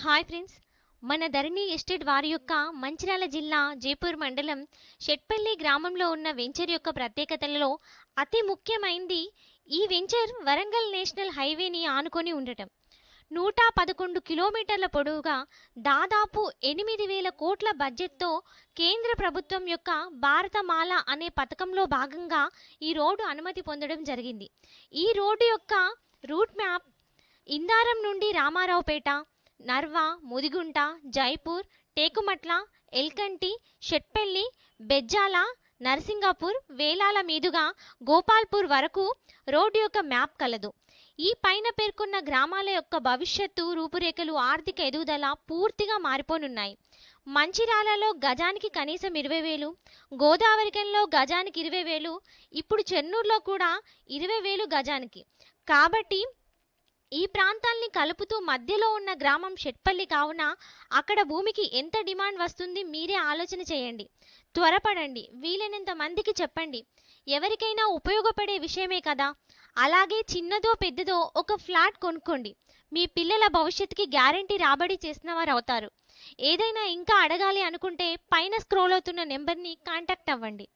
Hi friends. మన ధరణి estate వారి యొక్క మంచిర్యాల జిల్లా జైపూర్ మండలం షెట్పల్లి గ్రామంలో ఉన్న వెంచర్ యొక్క ప్రత్యేకతలలో అతి ముఖ్యమైనది ఈ వెంచర్ వరంగల్ నేషనల్ హైవేని ఆనుకొని ఉండటం. 111 కిలోమీటర్ల పొడవుగా దాదాపు 8,000 కోట్ల బడ్జెట్తో కేంద్ర ప్రభుత్వం యొక్క భారతమాల అనే పథకంలో భాగంగా ఈ రోడ్డు అనుమతి పొందడం జరిగింది. ఈ రోడ్డు యొక్క రూట్ మ్యాప్ ఇందారం నుండి రామారావుపేట, నర్వా, ముదిగుంట, జైపూర్, టేకుమట్ల, ఎల్కంటి, షెట్పల్లి, బెజ్జాల, నర్సింగాపూర్, వేలాల మీదుగా గోపాల్పూర్ వరకు రోడ్డు యొక్క మ్యాప్ కలదు. ఈ పైన పేర్కొన్న గ్రామాల యొక్క భవిష్యత్తు రూపురేఖలు ఆర్థిక ఎదుగుదల పూర్తిగా మారిపోనున్నాయి. మంచిర్యాలలో గజానికి కనీసం 20,000, గోదావరికంలో గజానికి 20,000, ఇప్పుడు చెన్నూరులో కూడా 20,000 గజానికి. కాబట్టి ఈ ప్రాంతాల్ని కలుపుతూ మధ్యలో ఉన్న గ్రామం షెట్పల్లి కావున అక్కడ భూమికి ఎంత డిమాండ్ వస్తుంది మీరే ఆలోచన చేయండి. త్వరపడండి, వీలైనంత మందికి చెప్పండి. ఎవరికైనా ఉపయోగపడే విషయమే కదా. అలాగే చిన్నదో పెద్దదో ఒక ఫ్లాట్ కొనుక్కోండి. మీ పిల్లల భవిష్యత్తుకి గ్యారంటీ రాబడి చేసిన వారు అవుతారు. ఏదైనా ఇంకా అడగాలి అనుకుంటే పైన స్క్రోల్ అవుతున్న నెంబర్ని కాంటాక్ట్ అవ్వండి.